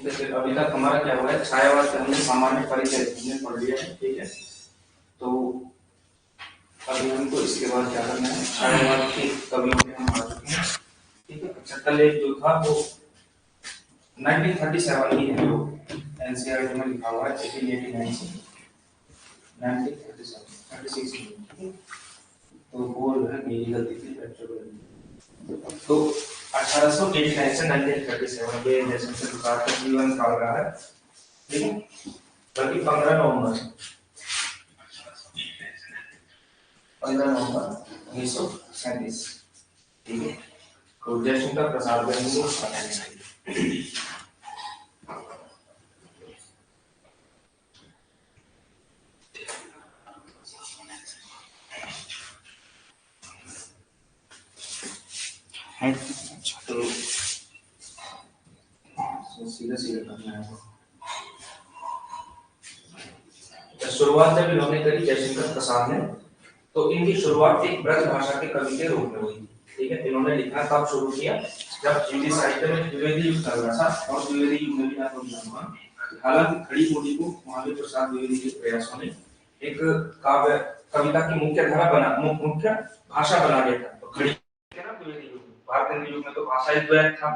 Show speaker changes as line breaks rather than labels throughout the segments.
ठीक है, फिर अभी तक हमारा क्या हुआ है, छायावाद का हमने सामान्य परिचय हमने पढ़ लिया है। ठीक है, तो अभी हमको इसके बाद क्या करना है, छायावाद के कवियों पे हम आ चुके हैं। ठीक है, 76 जो था वो 1937 की है, जो एनसीईआरटी में लिखा हुआ है 1889 से 1937 36 में। तो वो जो है मेरी गलती थी। तो 1889 से 1937 ये जयशंकर प्रसाद का जीवन काल रहा है। ठीक है, बल्कि 15 नवंबर 1937। ठीक है, तो जयशंकर प्रसाद का तो सीधा सीधा करना है। शुरुआत जब इन्होंने करी जयशंकर प्रसाद ने, तो इनकी शुरुआत एक ब्रज भाषा के कवि के रूप में हुई। ठीक है, इन्होंने लिखना कब शुरू किया, जब हिंदी साहित्य में द्विवेदी युग चल रहा था, और द्विवेदी युग में भी आपको जानना, हालांकि खड़ी बोली को महावीर प्रसाद द्विवेदी के प्रयासों ने एक काव्य कविता की मुख्य धारा बना, मुख्य भाषा बना दिया था। तो खड़ी द्विवेदी युग, भारतीय युग में तो भाषा ही द्वैत था,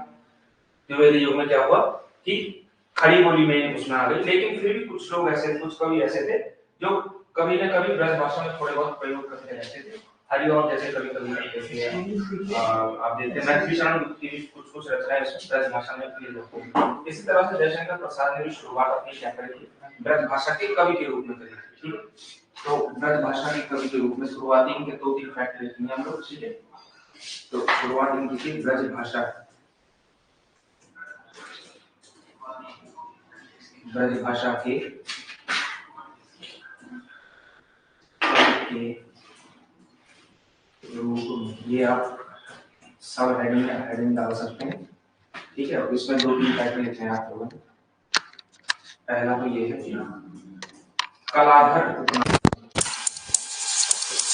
द्विवेदी युग में क्या हुआ कि खड़ी बोली में उसमें आ गई। लेकिन फिर भी कुछ लोग ऐसे, कुछ कवि ऐसे थे जो कभी न कभी ब्रज भाषा में थोड़े बहुत प्रयोग करते रहते थे। हरिओम जैसे कवि कवि कहते हैं, आप देखते हैं नटभीषण की कुछ कुछ रचनाएं ब्रज भाषा में प्रयोग होती हैं। इसी तरह से जयशंकर प्रसाद ने भी शुरुआत अपनी क्या करी थी, ब्रज भाषा के कवि के रूप में करी थी। ठीक है, तो ब्रज भाषा के कवि के रूप में शुरुआती इनके दो तीन फैक्ट लिखेंगे हम लोग। ठीक है, तो शुरुआत इनकी थी ब्रज भाषा, ब्रज भाषा के रूप, ये आप सब हेडिंग डाल सकते हैं। ठीक है, और इसमें दो तीन टाइप लिखे हैं आप लोगों ने। पहला तो ये है कलाधर,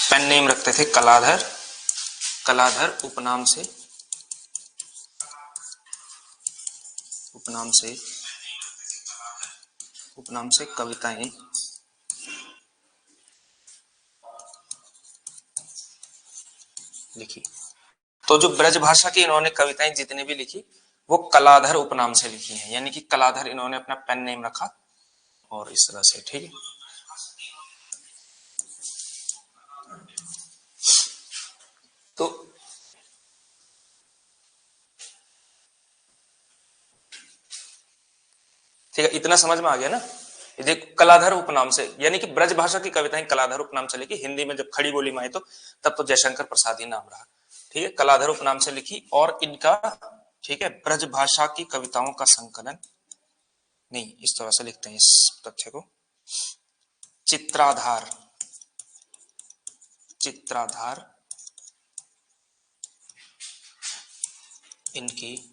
पेन नेम रखते थे कलाधर, कलाधर उपनाम से कविताएं लिखी। तो जो ब्रज भाषा की इन्होंने कविताएं जितनी भी लिखी वो कलाधर उपनाम से लिखी हैं, यानी कि कलाधर इन्होंने अपना पेन नेम रखा और इस तरह से। ठीक है, तो ठीक है, इतना समझ में आ गया ना। देखो कलाधर उपनाम से, यानी कि ब्रज भाषा की कविताएं कलाधर उपनाम से लिखी। हिंदी में जब खड़ी बोली में आई तो तब तो जयशंकर प्रसाद ही नाम रहा। ठीक है, कलाधर उपनाम से लिखी और इनका, ठीक है, ब्रज भाषा की कविताओं का संकलन, नहीं इस तरह से लिखते हैं इस तथ्य को, चित्राधार, चित्राधार इनकी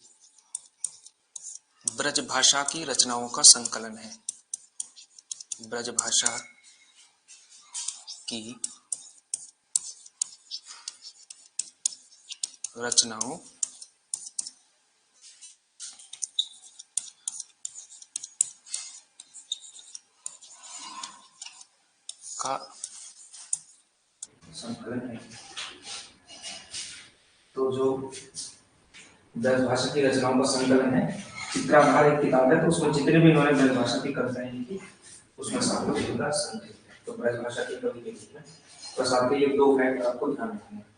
ब्रज भाषा की रचनाओं का संकलन है। ब्रज भाषा की रचनाओं का संकलन है। तो जो ब्रज भाषा की रचनाओं का संकलन है, चित्राधार एक किताब है, तो उसमें जितने भी इन्होंने ब्रज भाषा की कविताएं लिखी उसमें सब कुछ इनका संकलन। तो ब्रज भाषा की कवि के रूप में प्रसाद के ये दो फैक्ट आपको ध्यान रखना है।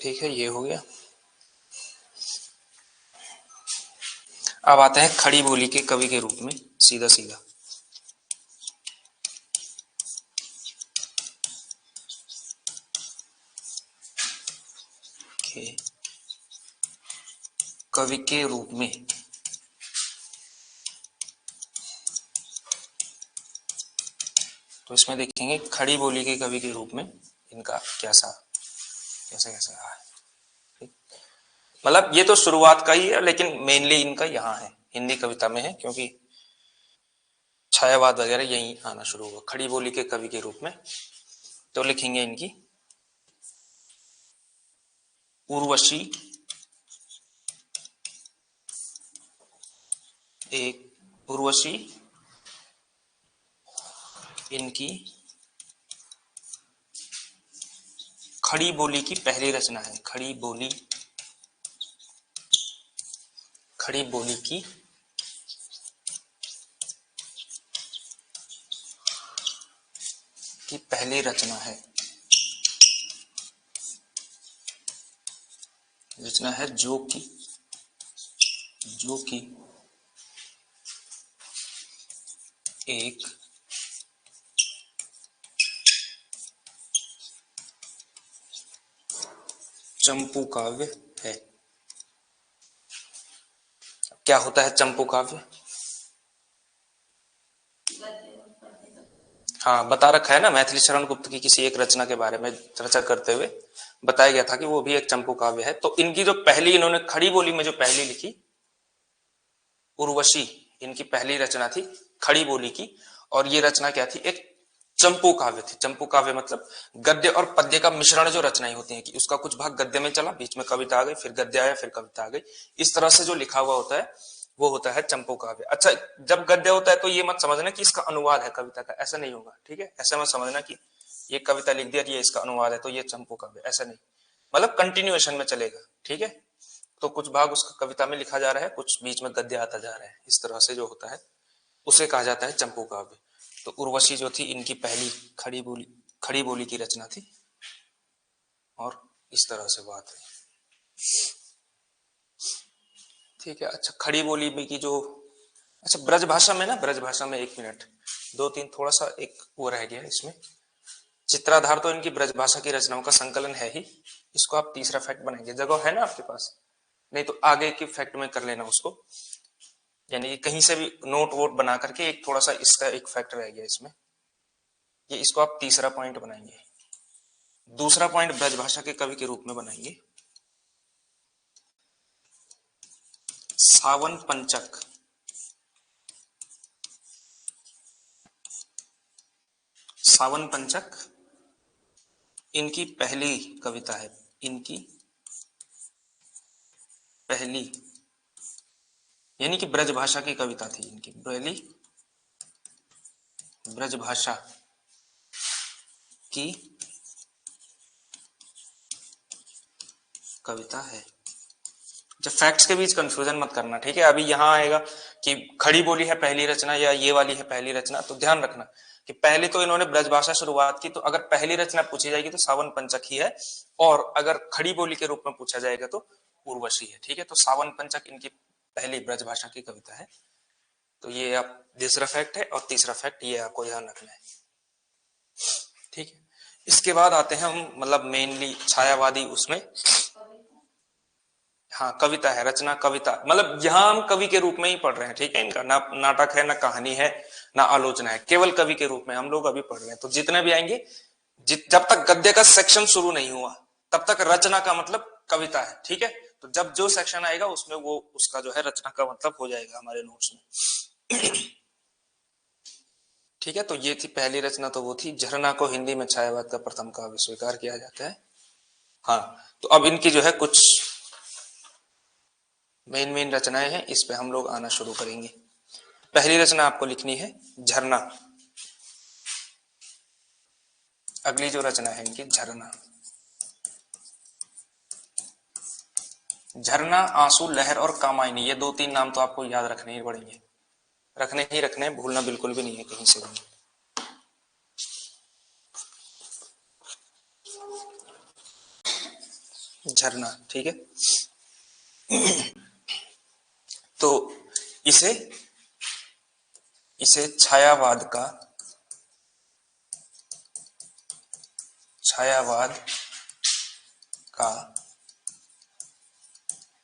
ठीक है, ये हो गया। अब आते हैं खड़ी बोली के कवि के रूप में, सीधा सीधा। कवि के रूप में तो इसमें देखेंगे खड़ी बोली के कवि के रूप में इनका कैसा कैसे कैसे रहा है। मतलब ये तो शुरुआत का ही है, लेकिन मेनली इनका यहाँ है, हिंदी कविता में है, क्योंकि
छायावाद वगैरह यही आना शुरू हुआ खड़ी बोली के कवि के रूप में। तो लिखेंगे इनकी उर्वशी उर्वशी इनकी खड़ी बोली की पहली रचना है। खड़ी बोली की पहली रचना है। जो कि एक चंपू काव्य है। क्या होता है चंपू काव्य? हाँ, बता रखा है ना, मैथिली शरण गुप्त की किसी एक रचना के बारे में चर्चा करते हुए बताया गया था कि वो भी एक चंपू काव्य है। तो इनकी जो पहली, इन्होंने खड़ी बोली में जो पहली लिखी उर्वशी, इनकी पहली रचना थी खड़ी बोली की। और ये रचना क्या थी? एक चंपू काव्य थी। चंपू काव्य मतलब गद्य और पद्य का मिश्रण जो रचनाएं होती हैं कि उसका कुछ भाग गद्य में चला, बीच में कविता आ गई, फिर गद्य आया, फिर कविता आ गई, इस तरह से जो लिखा हुआ होता है वो होता है चंपू काव्य। अच्छा, जब गद्य होता है तो ये मत समझना कि इसका अनुवाद है कविता का, ऐसा नहीं होगा, ठीक है? ऐसा मत समझना कि ये कविता लिख दिया, ये इसका अनुवाद है तो ये चंपू काव्य, ऐसा नहीं। मतलब कंटिन्यूएशन में चलेगा, ठीक है? तो कुछ भाग उसका कविता में लिखा जा रहा है, कुछ बीच में गद्य आता जा रहा है, इस तरह से जो होता है उसे कहा जाता है चंपू काव्य। तो उर्वशी जो थी इनकी पहली खड़ी बोली की रचना थी और इस तरह से बात है, ठीक है? अच्छा, खड़ी बोली में की जो, अच्छा ब्रज भाषा में ना, ब्रज भाषा में 1 मिनट 2-3 थोड़ा सा एक वो रह गया इसमें। चित्राधार तो इनकी ब्रज भाषा की रचनाओं का संकलन है ही, इसको आप तीसरा फैक्ट बनाएंगे, जगह है ना आपके पास? नहीं तो आगे के फैक्ट में कर लेना उसको, यानी कहीं से भी नोट वोट बना करके एक थोड़ा सा इसका एक फैक्ट रह गया इसमें, ये इसको आप तीसरा पॉइंट बनाएंगे। दूसरा पॉइंट ब्रजभाषा के कवि के रूप में बनाएंगे सावन पंचक। सावन पंचक इनकी पहली कविता है, इनकी पहली, यानी कि ब्रजभाषा की कविता थी, इनकी पहली ब्रजभाषा की कविता है। जब फैक्ट्स के बीच कंफ्यूजन मत करना, ठीक है? अभी यहां आएगा कि खड़ी बोली है पहली रचना या ये वाली है पहली रचना, तो ध्यान रखना कि पहले तो इन्होंने ब्रजभाषा शुरुआत की, तो अगर पहली रचना पूछी जाएगी तो सावन पंचक ही है, और अगर खड़ी बोली के रूप में पूछा जाएगा तो उर्वशी है, ठीक है? तो सावन पंचक इनकी पहली ब्रजभाषा की कविता है। तो ये आप दूसरा फैक्ट है, और तीसरा फैक्ट ये आपको ध्यान रखना है, ठीक है? इसके बाद आते हैं हम, मतलब मेनली छायावादी उसमें, हाँ कविता है, रचना कविता, मतलब यहां हम कवि के रूप में ही पढ़ रहे हैं, ठीक है? इनका ना नाटक है, ना कहानी है, ना आलोचना है, केवल कवि के रूप में हम लोग अभी पढ़ रहे हैं। तो जितने भी आएंगे, जब तक गद्य का सेक्शन शुरू नहीं हुआ तब तक रचना का मतलब कविता है, ठीक है? तो जब जो सेक्शन आएगा उसमें वो उसका जो है रचना का मतलब हो जाएगा हमारे नोट्स में, ठीक है? तो ये थी पहली रचना, तो वो थी झरना को हिंदी में छायावाद का प्रथम काव्य स्वीकार किया जाता है। हाँ, तो अब इनकी जो है कुछ मेन रचनाएं हैं, इस पे हम लोग आना शुरू करेंगे। पहली रचना आपको लिखनी है झरना। अगली जो रचना है इनकी झरना। झरना, आंसू, लहर और कामायनी, ये 2-3 नाम तो आपको याद रखने ही पड़ेंगे, रखने ही रखने, भूलना बिल्कुल भी नहीं है कहीं से भी। झरना, ठीक है? तो इसे छायावाद का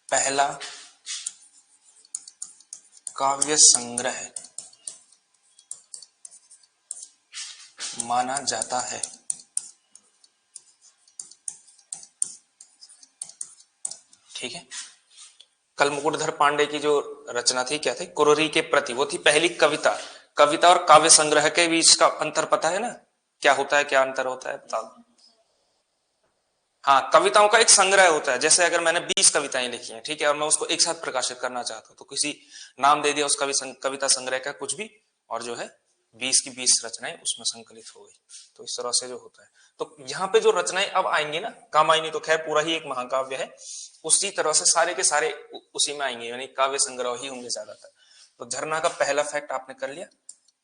पहला काव्य संग्रह माना जाता है, ठीक है? कल मुकुटधर पांडे की जो रचना थी क्या थी? कुररी के प्रति, वो थी पहली कविता, कविता और काव्य संग्रह के बीच का अंतर पता है ना, क्या होता है, क्या अंतर होता है, बताओ। हाँ, कविताओं का एक संग्रह होता है, जैसे अगर मैंने 20 कविताएं लिखी हैं, ठीक है, और मैं उसको एक साथ प्रकाशित करना चाहता हूं, तो किसी नाम दे दिया उस कविता संग्रह का कुछ भी, और जो है 20 की 20 रचनाएं उसमें संकलित हो गई। तो इस तरह से जो होता है, तो यहाँ पे जो रचनाएं अब आएंगी ना, कामायनी तो खैर पूरा ही एक महाकाव्य है, उसी तरह से सारे के सारे उसी में आएंगे, यानी काव्य संग्रह ही होंगे ज्यादातर। तो झरना का पहला फैक्ट आपने कर लिया,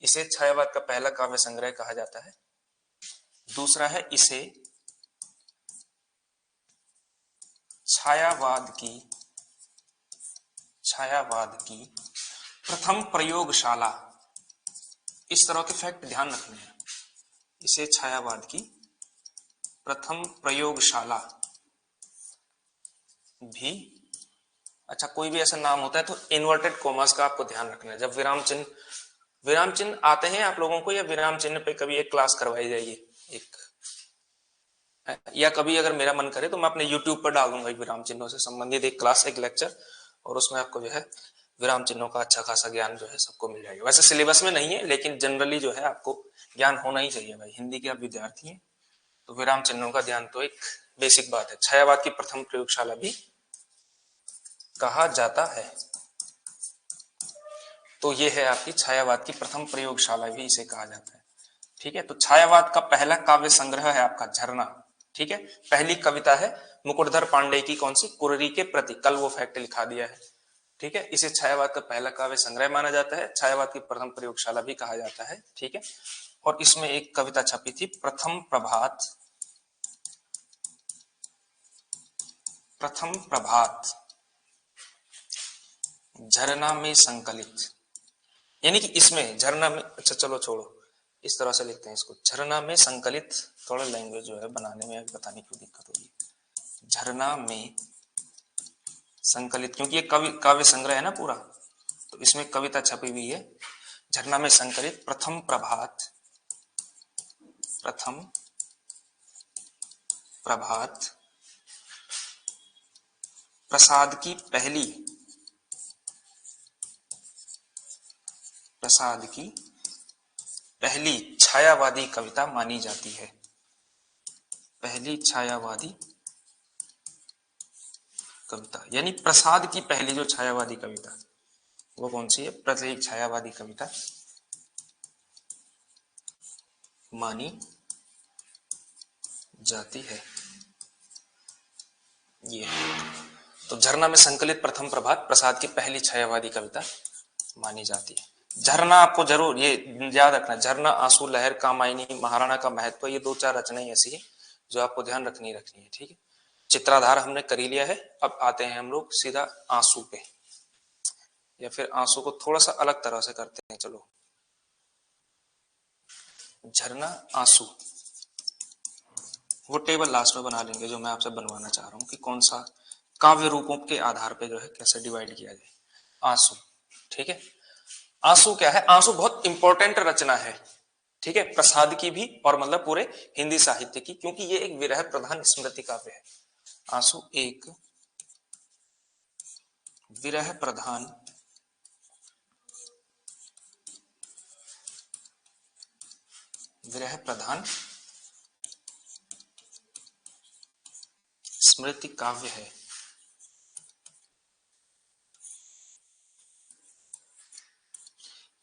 इसे छायावाद का पहला काव्य संग्रह कहा जाता है। दूसरा है, इसे छायावाद की प्रथम प्रयोगशाला, इस तरह के फैक्ट ध्यान रखने हैं। इसे छायावाद की प्रथम प्रयोगशाला भी, अच्छा कोई भी ऐसा नाम होता है तो इन्वर्टेड कॉमास का आपको ध्यान रखना है। जब विराम चिन्ह आते हैं आप लोगों को, या विराम चिन्ह पे कभी एक क्लास करवाई जाएगी एक, या कभी अगर मेरा मन करे तो मैं अपने YouTube पर डाल दूंगा विराम चिन्हों से संबंधित एक क्लास, एक लेक्चर, और उसमें आपको जो है विराम चिन्हों का अच्छा खासा ज्ञान जो है सबको मिल जाएगा। वैसे सिलेबस में नहीं है, लेकिन जनरली जो है आपको ज्ञान होना ही चाहिए भाई, हिंदी के आप विद्यार्थी हैं तो विराम चिन्हों का ध्यान तो एक बेसिक बात है। छायावाद की प्रथम प्रयोगशाला भी कहा जाता है, तो ये है आपकी छायावाद की प्रथम प्रयोगशाला भी इसे कहा जाता है, ठीक है। तो छायावाद का पहला काव्य संग्रह है आपका झरना, ठीक है। पहली कविता है मुकुटधर पांडे की, कौन सी, कुररी के प्रति, कल वो फैक्ट लिखा दिया है, ठीक है। इसे छायावाद का पहला काव्य संग्रह माना जाता है, छायावाद की प्रथम प्रयोगशाला भी कहा जाता है, ठीक है। और इसमें एक कविता छपी थी, प्रथम प्रभात झरना में संकलित, यानी कि इसमें झरना में, अच्छा चलो छोड़ो, इस तरह से लिखते हैं इसको, झरना में संकलित, थोड़ा लैंग्वेज जो है बनाने में बताने की दिक्कत होगी, झरना में संकलित, क्योंकि ये काव्य संग्रह है ना पूरा, तो इसमें कविता छपी हुई है, झरना में संकलित प्रथम प्रभात प्रसाद की पहली छायावादी कविता मानी जाती है, पहली छायावादी कविता, यानी प्रसाद की पहली जो छायावादी कविता वो कौन सी है, प्रत्येक छायावादी कविता मानी जाती है, ये। तो झरना में संकलित प्रथम प्रभात प्रसाद की पहली छायावादी कविता मानी जाती है। झरना आपको जरूर ये याद रखना, झरना, आंसू, लहर, कामायनी, महाराणा का महत्व, ये 2-4 रचनाएं ऐसी है जो आपको ध्यान रखनी है, ठीक है। चित्राधार हमने कर ही लिया है, अब आते हैं हम लोग सीधा आंसू पे, या फिर आंसू को थोड़ा सा अलग तरह से करते हैं, चलो। झरना, आंसू, वो टेबल लास्ट में बना लेंगे जो मैं आपसे बनवाना चाह रहा हूं कि कौन सा काव्य रूपों के आधार पे जो है कैसे डिवाइड किया जाए। आंसू, ठीक है। आंसू क्या है, आंसू बहुत इंपॉर्टेंट रचना है, ठीक है, प्रसाद की भी और मतलब पूरे हिंदी साहित्य की, क्योंकि ये एक विरह प्रधान स्मृति काव्य है। आंसू एक विरह प्रधान स्मृति काव्य है।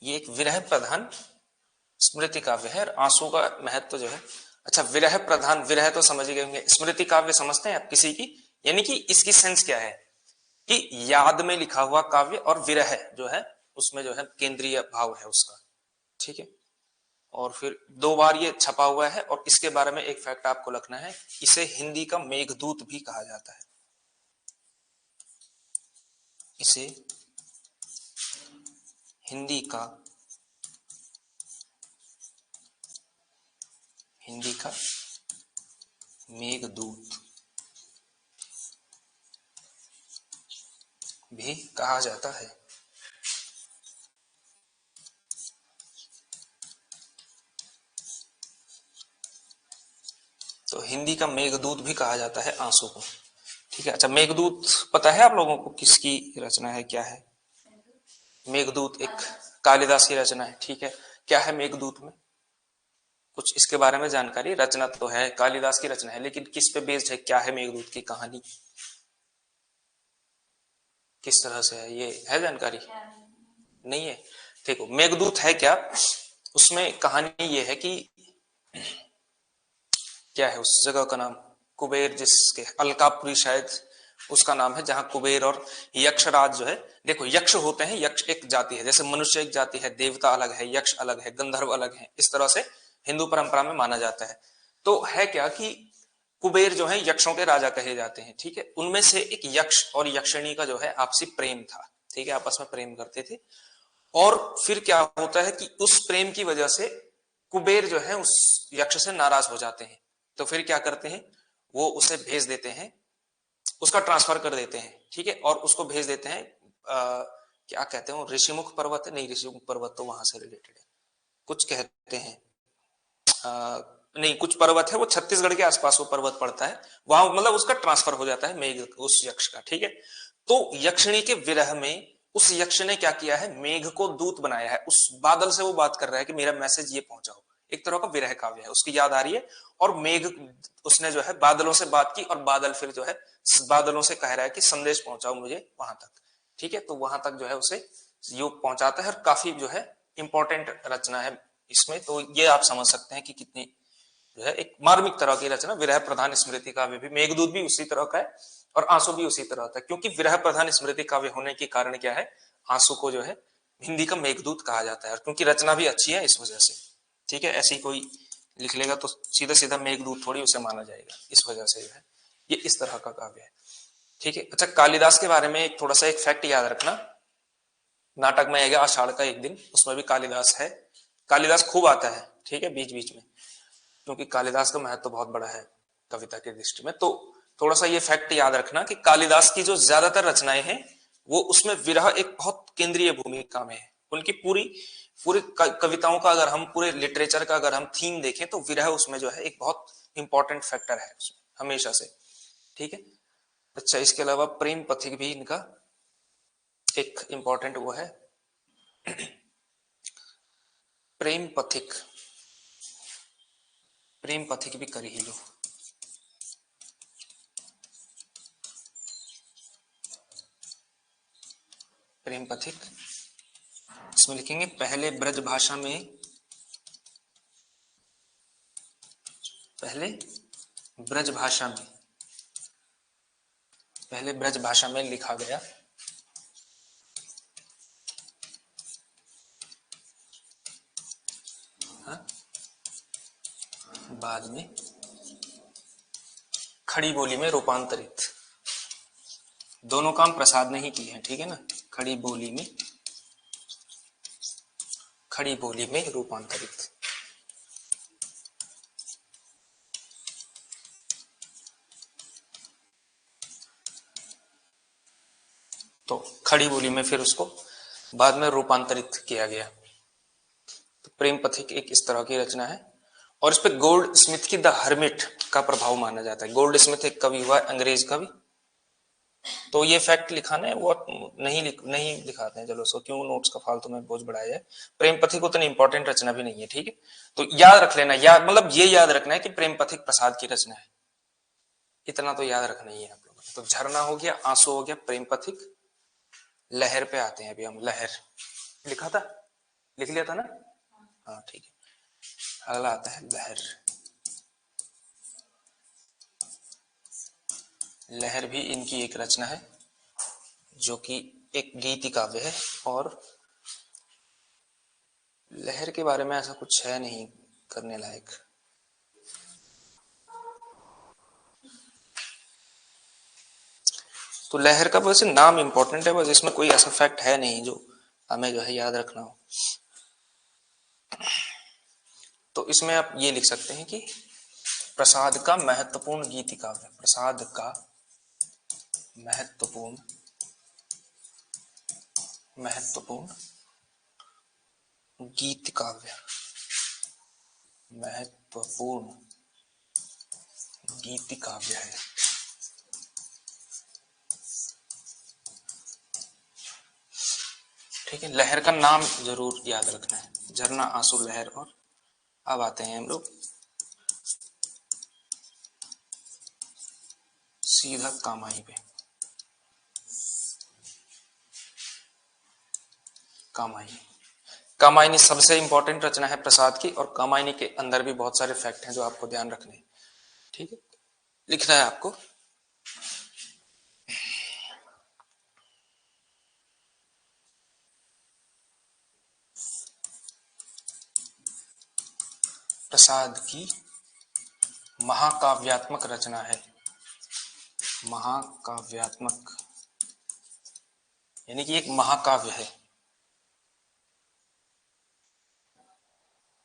ये एक विरह प्रधान स्मृति काव्य है, और आंसू का महत्व जो है, अच्छा विरह प्रधान, विरह तो समझ गए होंगे, स्मृति काव्य समझते हैं आप किसी की, यानी कि इसकी सेंस क्या है कि याद में लिखा हुआ काव्य, और विरह जो है उसमें जो है केंद्रीय भाव है उसका, ठीक है। और फिर 2 बार ये छपा हुआ है, और इसके बारे में एक फैक्ट आपको रखना है, इसे हिंदी का मेघदूत भी कहा जाता है, इसे हिंदी का मेघदूत भी कहा जाता है। तो हिंदी का मेघदूत भी कहा जाता है आंसू को, ठीक है। अच्छा, मेघदूत पता है आप लोगों को किसकी रचना है, क्या है? मेघदूत एक कालिदास की रचना है, ठीक है। क्या है मेघदूत में? कुछ इसके बारे में जानकारी, रचना तो है कालिदास की रचना है, लेकिन किस पे बेस्ड है, क्या है मेघदूत की कहानी, किस तरह से है, ये है जानकारी? नहीं है। देखो मेघदूत है क्या, उसमें कहानी ये है कि क्या है उस जगह का नाम, कुबेर, जिसके अलकापुरी शायद उसका नाम है, जहां कुबेर और यक्षराज जो है, देखो यक्ष होते हैं, यक्ष एक जाति है, जैसे मनुष्य एक जाति है, देवता अलग है, यक्ष अलग है, गंधर्व अलग है, इस तरह से हिंदू परंपरा में माना जाता है। तो है क्या कि कुबेर जो है यक्षों के राजा कहे जाते हैं, ठीक है। उनमें से एक यक्ष और यक्षिणी का जो है आपसी प्रेम था, ठीक है, आपस में प्रेम करते थे। और फिर क्या होता है कि उस प्रेम की वजह से कुबेर जो है उस यक्ष से नाराज हो जाते हैं। तो फिर क्या करते हैं, वो उसे भेज देते हैं, उसका ट्रांसफर कर देते हैं, ठीक है, और उसको भेज देते हैं क्या कहते हैं, ऋषिमुख पर्वत है, नहीं ऋषिमुख पर्वत तो वहां से रिलेटेड है, कुछ कहते हैं नहीं, कुछ पर्वत है वो छत्तीसगढ़ के आसपास वो पर्वत पड़ता है, वहां मतलब उसका ट्रांसफर हो जाता है मेघ उस यक्ष का, ठीक है। तो यक्षिणी के विरह में उस यक्ष ने क्या किया है, मेघ को दूत बनाया है, उस बादल से वो बात कर रहा है कि मेरा मैसेज ये पहुंचाओ, एक तरह का विरह काव्य है, उसकी याद आ रही है। और मेघ उसने जो है बादलों से बात की, और बादल फिर जो है बादलों से कह रहा है कि संदेश पहुंचाओ मुझे वहां तक, ठीक है। तो वहां तक जो है उसे योग पहुंचाता है, और काफी जो है इंपॉर्टेंट रचना है इसमें। तो ये आप समझ सकते हैं कि कितनी जो है एक मार्मिक तरह की रचना, विरह प्रधान स्मृति काव्य भी, मेघदूत भी उसी तरह का है और आंसू भी उसी तरह का है, क्योंकि विरह प्रधान स्मृति काव्य होने के कारण क्या है, आंसू को जो है हिंदी का मेघदूत कहा जाता है, क्योंकि रचना भी अच्छी है इस वजह से, ठीक है। ऐसी कोई लिख लेगा तो सीधा सीधा मेघदूत थोड़ी उसे माना जाएगा, इस वजह से जो है ये इस तरह का काव्य है, ठीक है। अच्छा, कालिदास के बारे में एक थोड़ा सा एक फैक्ट याद रखना, नाटक में आएगा आषाढ़ का एक दिन, उसमें भी कालिदास है, कालिदास खूब आता है, ठीक है, बीच बीच में, क्योंकि कालिदास का महत्व तो बहुत बड़ा है कविता की दृष्टि में। तो थोड़ा सा ये फैक्ट याद रखना कि कालिदास की जो ज्यादातर रचनाएं हैं वो उसमें विरह एक बहुत केंद्रीय भूमिका में है, उनकी पूरी पूरी कविताओं का अगर हम पूरे लिटरेचर का अगर हम थीम देखें तो विरह उसमें जो है एक बहुत इंपॉर्टेंट फैक्टर है उसमें हमेशा से, ठीक है। अच्छा, इसके अलावा प्रेम पथिक भी इनका एक इंपॉर्टेंट वो है, प्रेम पथिक, प्रेम पथिक भी कर ही लो। प्रेम पथिक इसमें लिखेंगे पहले ब्रज भाषा में, पहले ब्रज भाषा में, पहले ब्रज भाषा में लिखा गया, हाँ? बाद में खड़ी बोली में रूपांतरित, दोनों काम प्रसाद ने ही किए हैं, ठीक है ना, खड़ी बोली में, खड़ी बोली में रूपांतरित। तो खड़ी बोली में फिर उसको बाद में रूपांतरित किया गया। तो प्रेम पथिक एक इस तरह की रचना है, और इस पे गोल्ड स्मिथ की द हर्मिट का प्रभाव माना जाता है। गोल्ड स्मिथ एक कवि हुआ, अंग्रेज कवि, तो ये फैक्ट लिखाना है वो नहीं लिखाते हैं, चलो सो क्यों नोट्स का फालतू में बोझ बढ़ाया जाए। प्रेम पथिक उतनी इंपॉर्टेंट रचना भी नहीं है, ठीक है। तो याद रख लेना, याद मतलब ये याद रखना है कि प्रेम पथिक प्रसाद की रचना है, इतना तो याद रखना ही है आप लोगों को। तो झरना हो गया, आंसू हो गया, प्रेम पथिक, लहर पे आते हैं अभी हम, लहर लिखा था, लिख लिया था ना, हाँ ठीक है। अगला आता है लहर। लहर भी इनकी एक रचना है जो कि एक गीति काव्य है, और लहर के बारे में ऐसा कुछ है नहीं करने लायक। तो लहर का बस नाम इंपॉर्टेंट है, बस इसमें कोई ऐसा फैक्ट है नहीं जो हमें जो है याद रखना हो। तो इसमें आप ये लिख सकते हैं कि प्रसाद का महत्वपूर्ण गीति काव्य, प्रसाद का महत्वपूर्ण महत्वपूर्ण गीत काव्य, महत्वपूर्ण गीति काव्य है। ठीक है, लहर का नाम जरूर याद रखना है, झरना, आंसू, लहर। और अब आते हैं हम लोग सीधा कामाई पे। कामायनी, कामायनी सबसे इंपॉर्टेंट रचना है प्रसाद की, और कामायनी के अंदर भी बहुत सारे फैक्ट हैं जो आपको ध्यान रखने हैं। ठीक है, लिखना है आपको। प्रसाद की महाकाव्यात्मक रचना है। महाकाव्यात्मक यानी कि एक महाकाव्य है।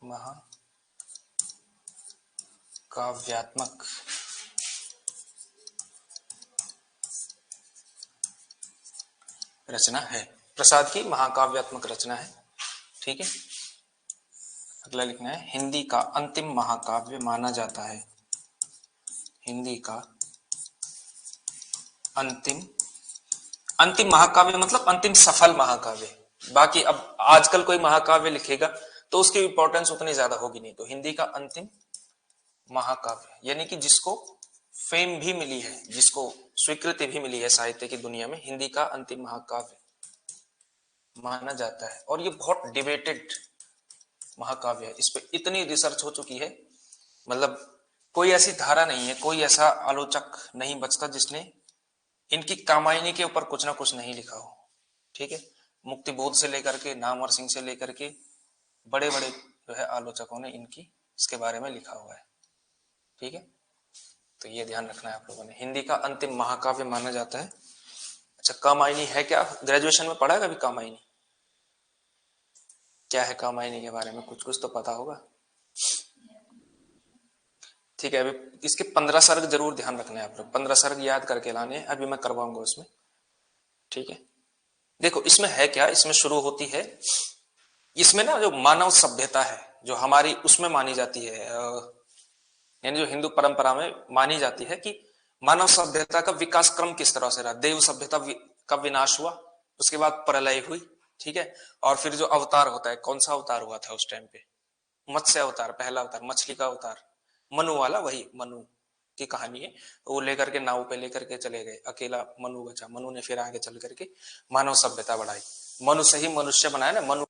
महाकाव्यात्मक रचना है, प्रसाद की महाकाव्यात्मक रचना है। ठीक है, अगला लिखना है हिंदी का अंतिम महाकाव्य माना जाता है। हिंदी का अंतिम, अंतिम महाकाव्य मतलब अंतिम सफल महाकाव्य। बाकी अब आजकल कोई महाकाव्य लिखेगा तो उसकी इंपॉर्टेंस उतनी ज्यादा होगी नहीं। तो हिंदी का अंतिम महाकाव्य यानी कि जिसको फेम भी मिली है, जिसको स्वीकृति भी मिली है साहित्य की दुनिया में, हिंदी का अंतिम महाकाव्य माना जाता है। और ये बहुत डिबेटेड महाकाव्य है, इस पे इतनी रिसर्च हो चुकी है, मतलब कोई ऐसी धारा नहीं है, कोई ऐसा आलोचक नहीं बचता जिसने इनकी कामायनी के ऊपर कुछ ना कुछ नहीं लिखा हो। ठीक है, मुक्ति बोध से लेकर के नामवर सिंह से लेकर के बड़े बड़े जो है आलोचकों ने इनकी इसके बारे में लिखा हुआ है। ठीक है, तो ये ध्यान रखना है आप लोगों ने, हिंदी का अंतिम महाकाव्य माना जाता है। अच्छा, कामायनी है क्या? ग्रेजुएशन में पढ़ा है कभी कामायनी? क्या है कामायनी के बारे में कुछ कुछ तो पता होगा। ठीक है, अभी इसके 15 सर्ग जरूर ध्यान रखना है आप लोग, 15 सर्ग याद करके लाने हैं, अभी मैं करवाऊंगा उसमें। ठीक है, देखो इसमें है क्या, इसमें शुरू होती है, इसमें ना जो मानव सभ्यता है जो हमारी उसमें मानी जाती है, यानी जो हिंदू परंपरा में मानी जाती है कि मानव सभ्यता का विकास क्रम किस तरह से रहा। देव सभ्यता का विनाश हुआ, उसके बाद प्रलय हुई। ठीक है, और फिर जो अवतार होता है, कौन सा अवतार हुआ था उस टाइम पे? मत्स्य अवतार, पहला अवतार, मछली का अवतार, मनु वाला, वही मनु की कहानी है। वो लेकर के नाव पे लेकर के चले गए, अकेला मनु बचा। मनु ने फिर आगे चल करके मानव सभ्यता बढ़ाई, मनु से ही मनुष्य बनाया ना, मनु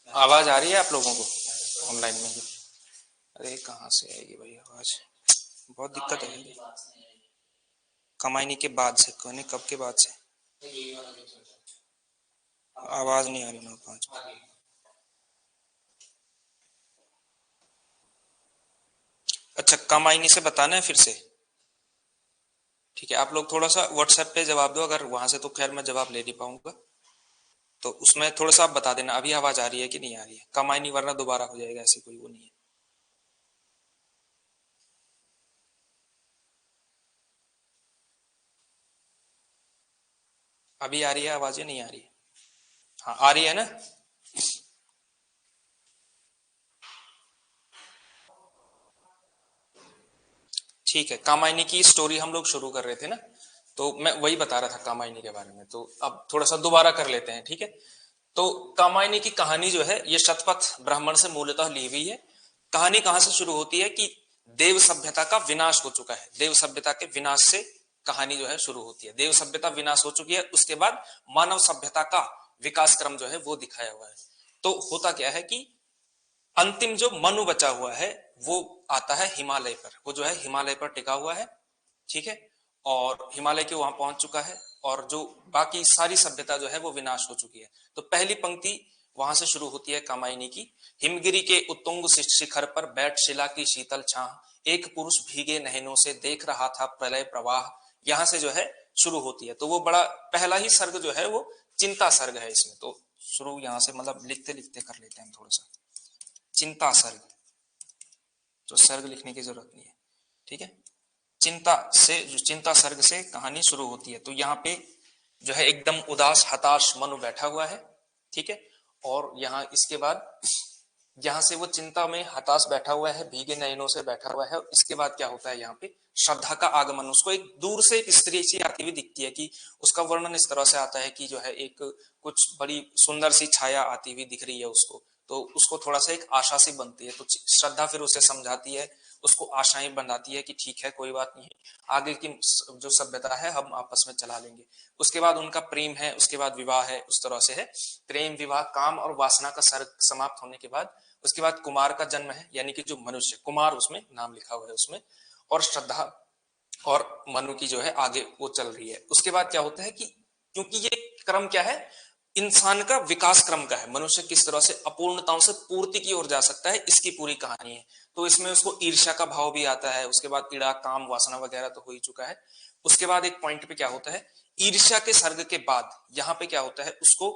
आवाज आ रही है आप लोगों को ऑनलाइन में भी? अरे कहाँ से आएगी भाई आवाज, बहुत दिक्कत है। कमाईनी के बाद से कहने कब के बाद से आवाज नहीं आ रही ना पाँच। अच्छा कमाईनी से बताना है फिर से, ठीक है। आप लोग थोड़ा सा व्हाट्सएप पे जवाब दो, अगर वहां से तो खैर मैं जवाब ले नहीं पाऊंगा, तो उसमें थोड़ा सा आप बता देना अभी आवाज आ रही है कि नहीं आ रही है। कमाईनी वरना दोबारा हो जाएगा, ऐसे कोई वो नहीं है। अभी आ रही है आवाज या नहीं आ रही है? हाँ आ रही है ना। ठीक है, कामायनी की स्टोरी हम लोग शुरू कर रहे थे ना, तो मैं वही बता रहा था कामायनी के बारे में, तो अब थोड़ा सा दोबारा कर लेते हैं, ठीक है। तो कामायनी की कहानी जो है ये शतपथ ब्राह्मण से मूलतः ली हुई है। कहानी कहां से शुरू होती है कि देव सभ्यता का विनाश हो चुका है, देव सभ्यता के विनाश से कहानी जो है शुरू होती है। देव सभ्यता विनाश हो चुकी है, उसके बाद मानव सभ्यता का विकास क्रम जो है वो दिखाया हुआ है। तो होता क्या है कि अंतिम जो मनु बचा हुआ है वो आता है हिमालय पर, वो जो है हिमालय पर टिका हुआ है, ठीक है। और हिमालय के वहां पहुंच चुका है, और जो बाकी सारी सभ्यता जो है वो विनाश हो चुकी है। तो पहली पंक्ति वहां से शुरू होती है कामायनी की। हिमगिरी के उत्तुंग शिखर पर बैठ शिला की शीतल छाह, एक पुरुष भीगे नहनों से देख रहा था प्रलय प्रवाह। यहां से जो है शुरू होती है। तो वो बड़ा पहला ही सर्ग जो है वो चिंता सर्ग है इसमें। तो शुरू यहां से मतलब लिखते लिखते कर लेते हैं थोड़ा सा। चिंता सर्ग, तो सर्ग लिखने की जरूरत नहीं है, ठीक है। चिंता से, जो चिंता सर्ग से कहानी शुरू होती है। तो यहाँ पे जो है एकदम उदास हताश मनु बैठा हुआ है, ठीक है। और यहाँ इसके बाद यहाँ से वो चिंता में हताश बैठा हुआ है, भीगे नयनों से बैठा हुआ है। इसके बाद क्या होता है यहाँ पे श्रद्धा का आगमन, उसको एक दूर से एक स्त्री सी आती हुई दिखती है, कि उसका वर्णन इस तरह से आता है कि जो है एक कुछ बड़ी सुंदर सी छाया आती हुई दिख रही है उसको। तो उसको थोड़ा सा एक आशा सी बनती है। तो श्रद्धा फिर उसे समझाती है, उसको आशाएं बनाती है कि ठीक है कोई बात नहीं, आगे की जो सभ्यता है हम आपस में चला लेंगे। उसके बाद उनका प्रेम है, उसके बाद विवाह है, उस तरह से है। प्रेम विवाह काम और वासना का सर्ग समाप्त होने के बाद उसके बाद कुमार का जन्म है, यानी कि जो मनुष्य कुमार, उसमें नाम लिखा हुआ है उसमें। और श्रद्धा और मनु की जो है आगे वो चल रही है। उसके बाद क्या होता है कि क्योंकि ये क्रम क्या है, इंसान का विकास क्रम का है, मनुष्य किस तरह से अपूर्णताओं से पूर्ति की ओर जा सकता है, इसकी पूरी कहानी है। तो इसमें उसको ईर्ष्या का भाव भी आता है, उसके बाद पीड़ा काम वासना वगैरह तो हो ही चुका है। उसके बाद एक पॉइंट पे क्या होता है, ईर्ष्या के सर्ग के बाद यहाँ पे क्या होता है उसको,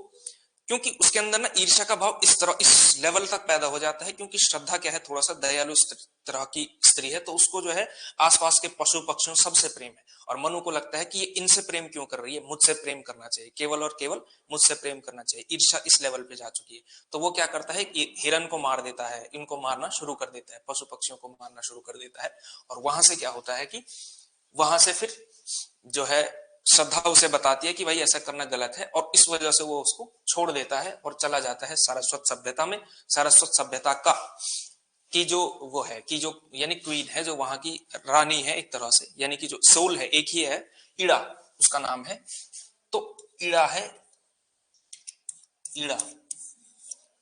क्योंकि उसके अंदर ना ईर्ष्या का भाव इस तरह इस लेवल तक पैदा हो जाता है, क्योंकि श्रद्धा क्या है थोड़ा सा दयालु तरह की स्त्री है। तो उसको जो है आसपास के पशु पक्षियों सबसे प्रेम है, और मनु को लगता है कि ये इनसे प्रेम क्यों कर रही है, मुझसे प्रेम करना चाहिए, केवल और केवल मुझसे प्रेम करना चाहिए। ईर्ष्या इस लेवल पे जा चुकी है। तो वो क्या करता है कि हिरण को मार देता है, इनको मारना शुरू कर देता है, पशु पक्षियों को मारना शुरू कर देता है। और वहां से क्या होता है कि वहां से फिर जो है श्रद्धा उसे बताती है कि भाई ऐसा करना गलत है, और इस वजह से वो उसको छोड़ देता है और चला जाता है सारस्वत सभ्यता में। सारस्वत सभ्यता का की जो वो है कि जो यानी क्वीन है, जो वहां की रानी है एक तरह से, यानी कि जो सोल है एक ही है, ईड़ा उसका नाम है। तो ईड़ा है, ईड़ा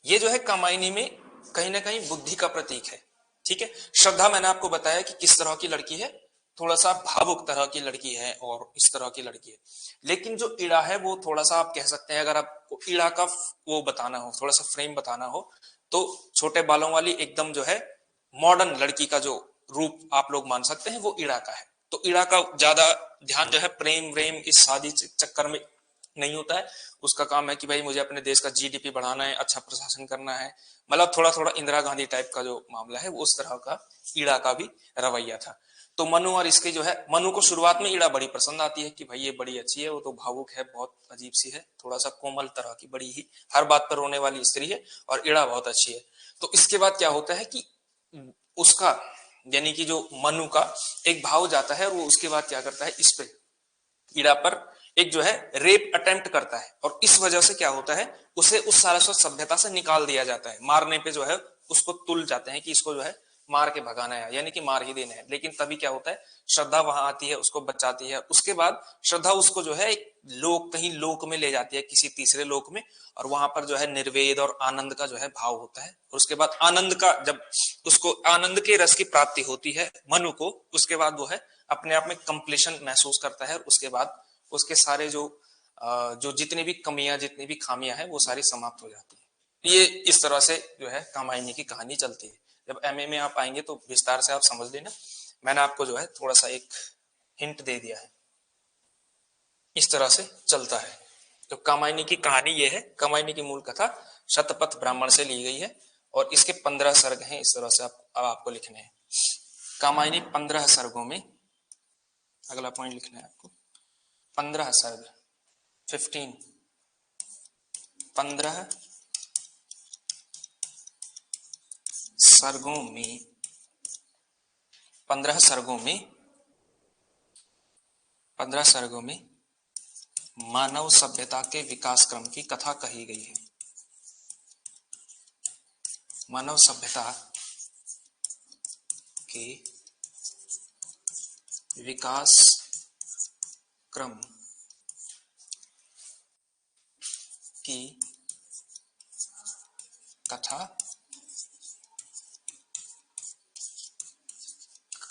ये जो है कामायनी में कहीं ना कहीं बुद्धि का प्रतीक है, ठीक है। श्रद्धा मैंने आपको बताया कि किस तरह की लड़की है, थोड़ा सा भावुक तरह की लड़की है और इस तरह की लड़की है। लेकिन जो ईड़ा है वो थोड़ा सा आप कह सकते हैं, अगर आपको ईड़ा का वो बताना हो, थोड़ा सा फ्रेम बताना हो, तो छोटे बालों वाली एकदम जो है मॉडर्न लड़की का जो रूप आप लोग मान सकते हैं वो ईड़ा का है। तो ईड़ा का ज्यादा ध्यान जो है प्रेम व्रेम इस शादी चक्कर में नहीं होता है। उसका काम है कि भाई मुझे अपने देश का जीडीपी बढ़ाना है, अच्छा प्रशासन करना है, मतलब थोड़ा थोड़ा इंदिरा गांधी टाइप का जो मामला है वो उस तरह का ईड़ा का भी रवैया था। तो मनु और इसके जो है, मनु को शुरुआत में ईड़ा बड़ी पसंद आती है कि भाई ये बड़ी अच्छी है, वो तो भावुक है, बहुत अजीब सी है, थोड़ा सा कोमल तरह की, बड़ी ही हर बात पर रोने वाली स्त्री है, और ईड़ा बहुत अच्छी है। तो इसके बाद क्या होता है कि उसका यानी कि जो मनु का एक भाव जाता है, और वो उसके बाद क्या करता है, इस पे ईड़ा पर एक जो है रेप अटेम्प्ट करता है, और इस वजह से क्या होता है उसे उस सारस्वत सभ्यता से निकाल दिया जाता है। मारने पे जो है उसको तुल जाते हैं कि इसको जो है मार के भगाना है, यानी कि मार ही देना है। लेकिन तभी क्या होता है, श्रद्धा वहां आती है, उसको बचाती है। उसके बाद श्रद्धा उसको जो है एक लोक, कहीं लोक में ले जाती है, किसी तीसरे लोक में, और वहां पर जो है निर्वेद और आनंद का जो है भाव होता है। और उसके बाद आनंद का, जब उसको आनंद के रस की प्राप्ति होती है मनु को, उसके बाद वो है अपने आप में कंप्लीशन महसूस करता है। और उसके बाद उसके सारे जो जितनी भी कमियां, जितनी भी खामियां हैं, वो सारी समाप्त हो जाती है। ये इस तरह से जो है कामायनी की कहानी चलती है। जब एमए में आप आएंगे तो विस्तार से आप समझ लेना। मैंने आपको जो है थोड़ा सा एक हिंट दे दिया है। इस तरह से चलता है। तो कामायनी की कहानी ये है। कामायनी की मूल कथा शतपथ ब्राह्मण से ली गई है और इसके 15 सर्ग हैं। इस तरह से अब आपको लिखने हैं। कामायनी 15 सर्गों में, अगला पॉइंट लिखना है आपको, 15 सर्ग, 15 सर्गों में 15 सर्गों में मानव सभ्यता के विकास क्रम की कथा कही गई है। मानव सभ्यता के विकास क्रम की कथा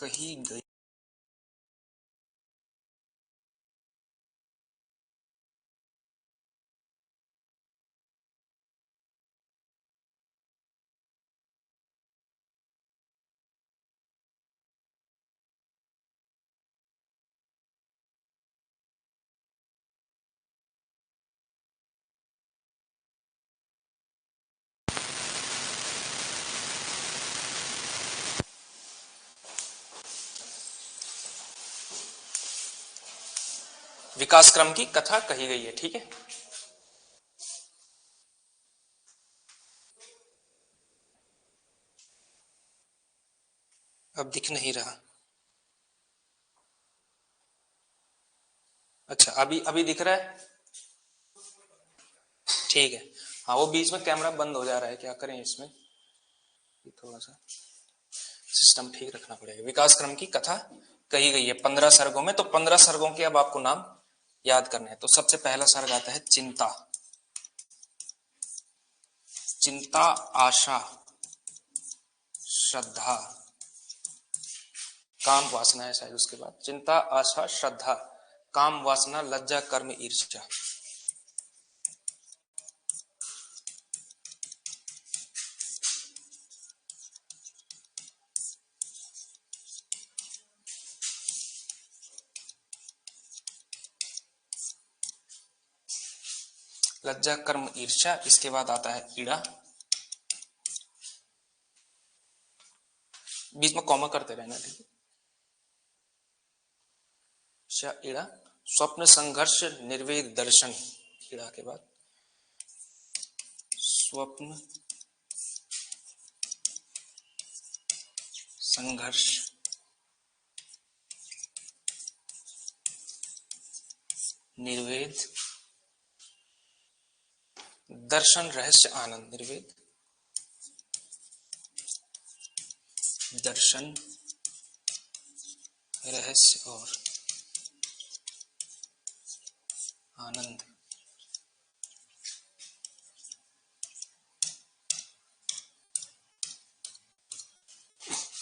कही गई। विकास क्रम की कथा कही गई है। ठीक है, अब दिख नहीं रहा। अच्छा, अभी दिख रहा है। ठीक है। हाँ, वो बीच में कैमरा बंद हो जा रहा है, क्या करें इसमें, थोड़ा सा सिस्टम ठीक रखना पड़ेगा। विकास क्रम की कथा कही गई है 15 सर्गों में। तो 15 सर्गों के अब आपको नाम याद करने हैं। तो सबसे पहला सर्ग आता है चिंता। चिंता, आशा, श्रद्धा, काम, वासना है शायद उसके बाद। चिंता, आशा, श्रद्धा, काम, वासना, लज्जा, कर्म, ईर्ष्या। लज्जा, कर्म, ईर्ष्या। इसके बाद आता है ईड़ा। बीच में कॉमा करते रहना, ठीक है। ईड़ा, स्वप्न, संघर्ष, निर्वेद, दर्शन। ईड़ा के बाद स्वप्न, संघर्ष, निर्वेद, दर्शन, रहस्य, आनंद। निर्वेद, दर्शन, रहस्य और आनंद।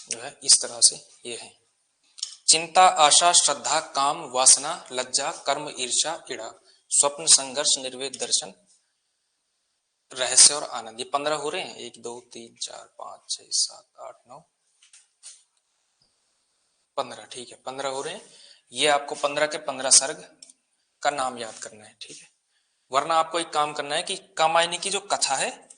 जो है इस तरह से ये है। चिंता, आशा, श्रद्धा, काम, वासना, लज्जा, कर्म, ईर्ष्या, ईड़ा, स्वप्न, संघर्ष, निर्वेद, दर्शन, रहस्य और आनंद। ये 15 हो रहे हैं। 1 2 3 4 5 6 7 8 9 15। ठीक है, 15 हो रहे हैं। ये आपको 15 के 15 सर्ग का नाम याद करना है। ठीक है, वरना आपको एक काम करना है कि कामायनी की जो कथा है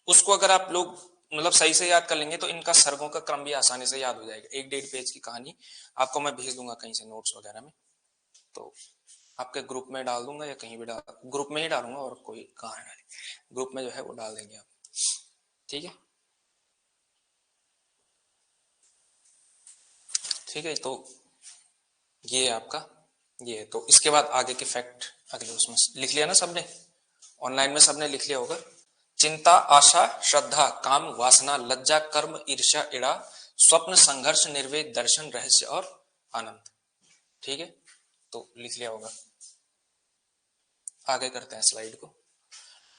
उसको अगर आप लोग मतलब सही से याद कर लेंगे तो इनका सर्गों का क्रम भी आसानी से याद हो जाएगा। 1 1.5 पेज की कहानी आपको मैं भेज दूंगा कहीं से, नोट्स वगैरह में। तो आपके ग्रुप में डाल दूंगा या कहीं भी डाल, ग्रुप में ही डालूंगा और कोई कहाँ है, ग्रुप में जो है वो डाल देंगे आप। ठीक है, ठीक है। तो ये आपका ये है। तो इसके बाद आगे के फैक्ट अगले उसमें लिख लिया ना सबने, ऑनलाइन में सबने लिख लिया होगा। चिंता, आशा, श्रद्धा, काम, वासना, लज्जा, कर्म, ईर्ष्या, ईड़ा, स्वप्न, संघर्ष, निर्वेद, दर्शन, रहस्य और आनंद। ठीक है, तो लिख लिया होगा। आगे करते हैं स्लाइड को।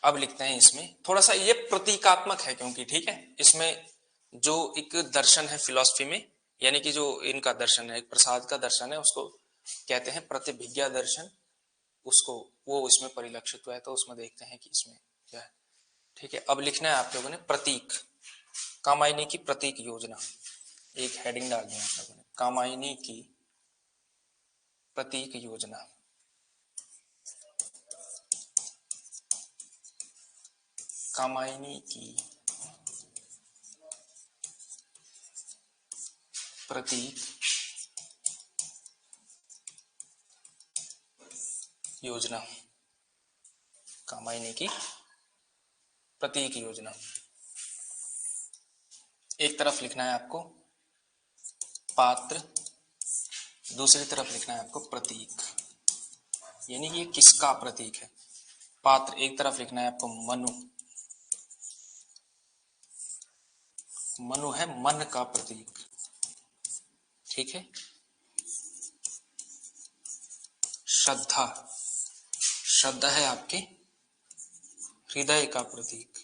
अब लिखते हैं इसमें थोड़ा सा, ये प्रतीकात्मक है क्योंकि, ठीक है, इसमें जो एक दर्शन है फिलॉसफी में, यानी कि जो इनका दर्शन है, एक प्रसाद का दर्शन है, उसको कहते हैं प्रतिभिज्ञा दर्शन, उसको वो इसमें परिलक्षित हुआ है। तो उसमें देखते हैं कि इसमें क्या है। ठीक है, अब लिखना है आप लोगों ने प्रतीक, कामायनी की प्रतीक योजना। एक हेडिंग डालनी है आप लोगों ने, कामायनी की प्रतीक योजना। कामायनी की प्रतीक योजना, कामायनी की प्रतीक योजना। एक तरफ लिखना है आपको पात्र, दूसरी तरफ लिखना है आपको प्रतीक, यानी कि ये किसका प्रतीक है। पात्र एक तरफ लिखना है आपको मनु, मनु है मन का प्रतीक। ठीक है, श्रद्धा, श्रद्धा है आपके हृदय का प्रतीक।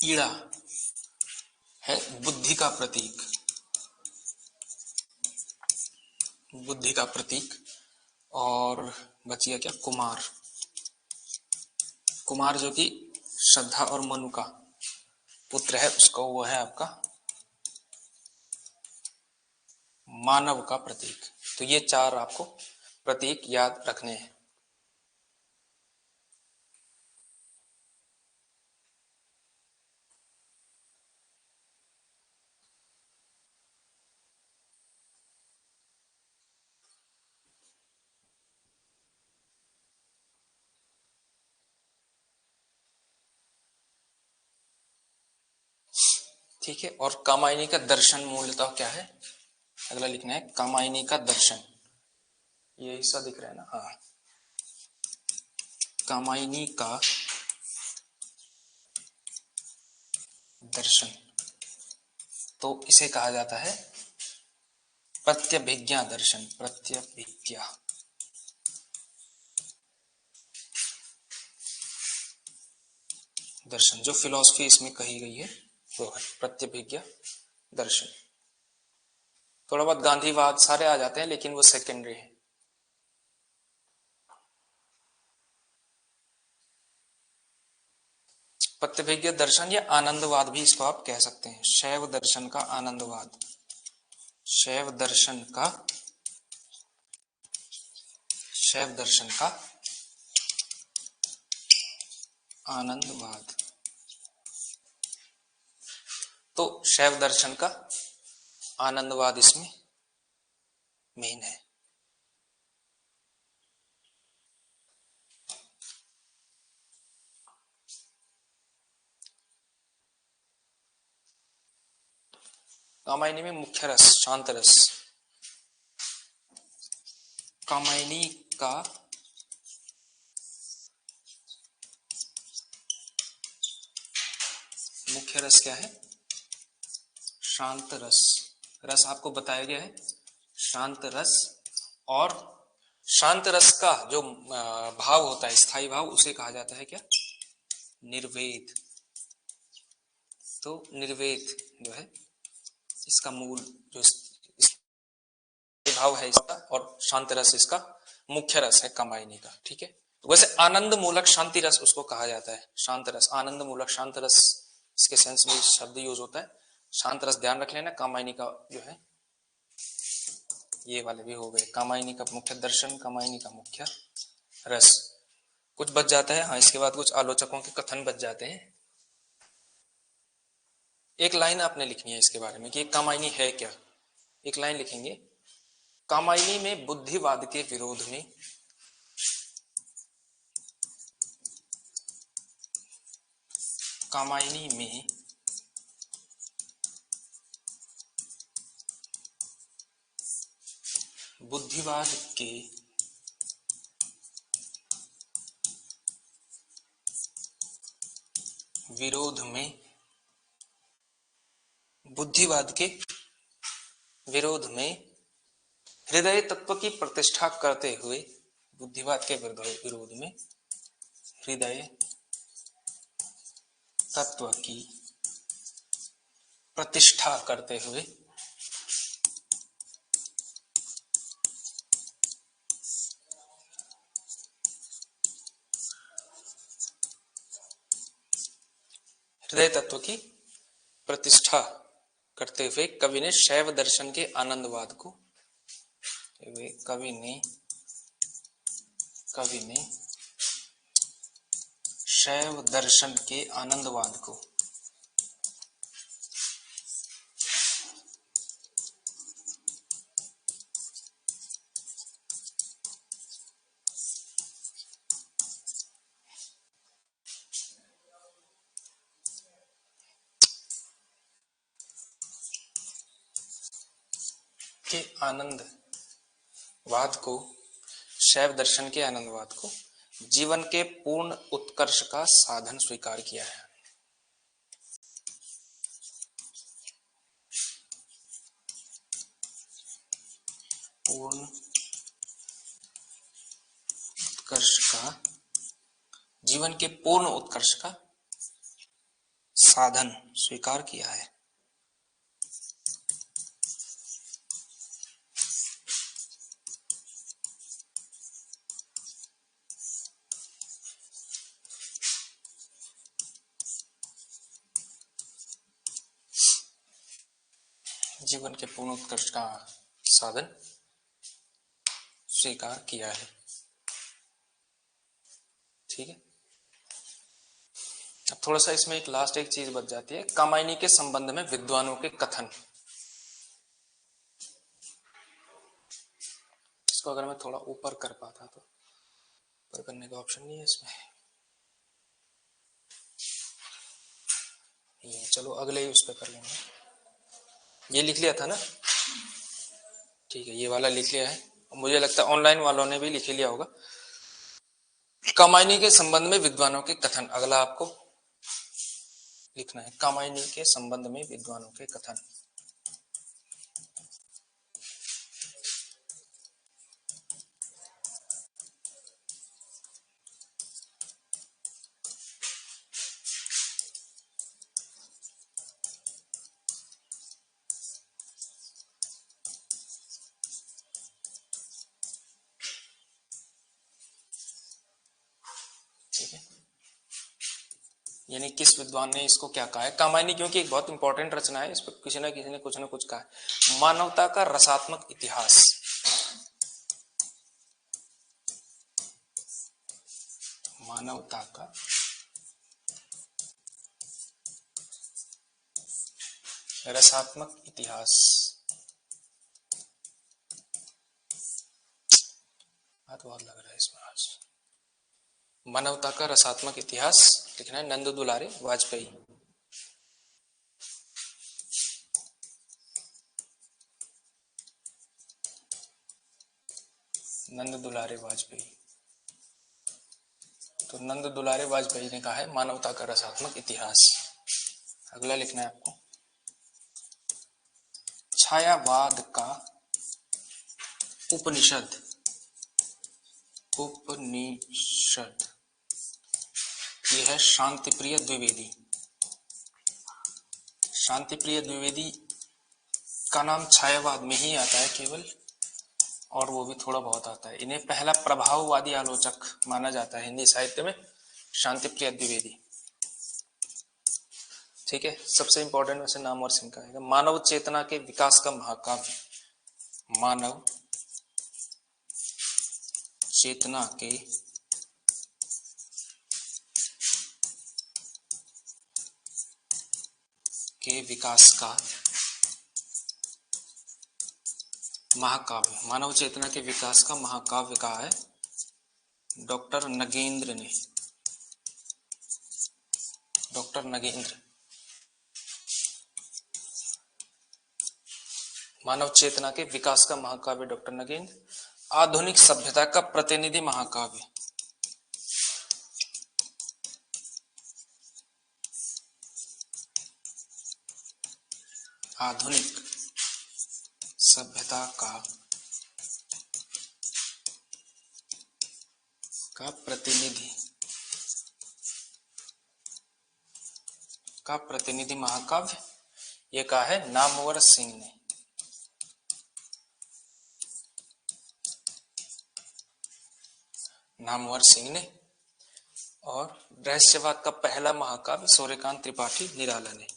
ईड़ा है बुद्धि का प्रतीक, बुद्धि का प्रतीक। और बच गया क्या, कुमार, कुमार जो कि श्रद्धा और मनु का पुत्र है, उसका वो है आपका मानव का प्रतीक। तो ये चार आपको प्रतीक याद रखने हैं। ठीक है, और कामायनी का दर्शन मूलतः क्या है, अगला लिखना है कामायनी का दर्शन। ये हिस्सा दिख रहा है ना, हाँ, कामायनी का दर्शन, तो इसे कहा जाता है प्रत्यभिज्ञा दर्शन। प्रत्यभिज्ञा दर्शन, जो फिलॉसफी इसमें कही गई है वो है प्रत्यभिज्ञा दर्शन। थोड़ा बहुत गांधीवाद सारे आ जाते हैं, लेकिन वो सेकेंडरी है। प्रत्यभिज्ञा दर्शन या आनंदवाद भी इसको आप कह सकते हैं। शैव दर्शन का आनंदवाद, शैव दर्शन का, शैव दर्शन का आनंदवाद। तो शैव दर्शन का आनंदवाद इसमें मेन है। कामायनी में मुख्य रस शांत रस, कामायनी का मुख्य रस क्या है, शांत रस। रस आपको बताया गया है शांत रस, और शांत रस का जो भाव होता है, स्थायी भाव, उसे कहा जाता है क्या, निर्वेद। तो निर्वेद जो है इसका मूल जो भाव है इसका, और शांति रस इसका मुख्य रस है कामायनी का। ठीक है, तो वैसे आनंद मूलक शांति रस उसको कहा जाता है, शांत रस, आनंद मूलक शांत रस, इसके सेंस में शब्द यूज होता है। शांत रस ध्यान रख लेना, कामायनी का जो है ये वाले भी हो गए, कामायनी का मुख्य दर्शन, कामायनी का मुख्य रस। कुछ बच जाता है, हाँ, इसके बाद कुछ आलोचकों के कथन बच जाते हैं। एक लाइन आपने लिखनी है इसके बारे में कि कामायनी है क्या। एक लाइन लिखेंगे, कामायनी में बुद्धिवाद के विरोध में कामायनी में बुद्धिवाद के विरोध में, बुद्धिवाद के विरोध में हृदय तत्व की प्रतिष्ठा करते हुए, बुद्धिवाद के विरोध में हृदय तत्व की प्रतिष्ठा करते हुए हृदय तत्व की प्रतिष्ठा करते हुए कवि ने शैव दर्शन के आनंदवाद को, कवि ने शैव दर्शन के आनंदवाद को के आनंदवाद को, शैव दर्शन के आनंदवाद को जीवन के पूर्ण उत्कर्ष का साधन स्वीकार किया है। पूर्ण उत्कर्ष का, जीवन के पूर्ण उत्कर्ष का साधन स्वीकार किया है। जीवन के पूर्ण उत्कर्ष का साधन स्वीकार किया है। ठीक है, अब थोड़ा सा इसमें एक लास्ट एक चीज बच जाती है, कामायनी के संबंध में विद्वानों के कथन। इसको अगर मैं थोड़ा ऊपर कर पाता तो, ऊपर करने का ऑप्शन नहीं है इसमें, ये चलो अगले ही उस पर कर लेंगे। ये लिख लिया था ना, ठीक है, ये वाला लिख लिया है, मुझे लगता है ऑनलाइन वालों ने भी लिख लिया होगा। कामायनी के संबंध में विद्वानों के कथन, अगला आपको लिखना है, कामायनी के संबंध में विद्वानों के कथन। ठीक है, यानी किस विद्वान ने इसको क्या कहा है। कामायनी क्योंकि एक बहुत इंपॉर्टेंट रचना है, इस पर किसी न किसी ने कुछ ना कुछ कहा है। मानवता का रसात्मक इतिहास, मानवता का रसात्मक इतिहास, हाथ बहुत लग रहा है इसमें आज। मानवता का रसात्मक इतिहास लिखना है नंद दुलारे वाजपेयी। नंद दुलारे वाजपेयी, तो नंद दुलारे वाजपेयी ने कहा है मानवता का रसात्मक इतिहास। अगला लिखना है आपको, छायावाद का उपनिषद, उपनिषद, यह है शांतिप्रिय द्विवेदी। शांतिप्रिय द्विवेदी का नाम छायावाद में ही आता है केवल, और वो भी थोड़ा बहुत आता है। इन्हें पहला प्रभाववादी आलोचक माना जाता है हिंदी साहित्य में, शांतिप्रिय द्विवेदी। ठीक है, सबसे इंपॉर्टेंट वैसे नाम और सिंह का है, मानव चेतना के विकास का महाकाव्य, मानव चेतना के विकास का महाकाव्य, मानव चेतना के विकास का महाकाव्य कहा है डॉक्टर नगेंद्र ने, डॉक्टर नगेंद्र। मानव चेतना के विकास का महाकाव्य डॉक्टर नगेंद्र। आधुनिक सभ्यता का प्रतिनिधि महाकाव्य, आधुनिक सभ्यता का प्रतिनिधि महाकाव्य, ये कहा है नामवर सिंह ने। नामवर सिंह ने। और रहस्यवाद का पहला महाकाव्य सूर्यकांत त्रिपाठी निराला ने।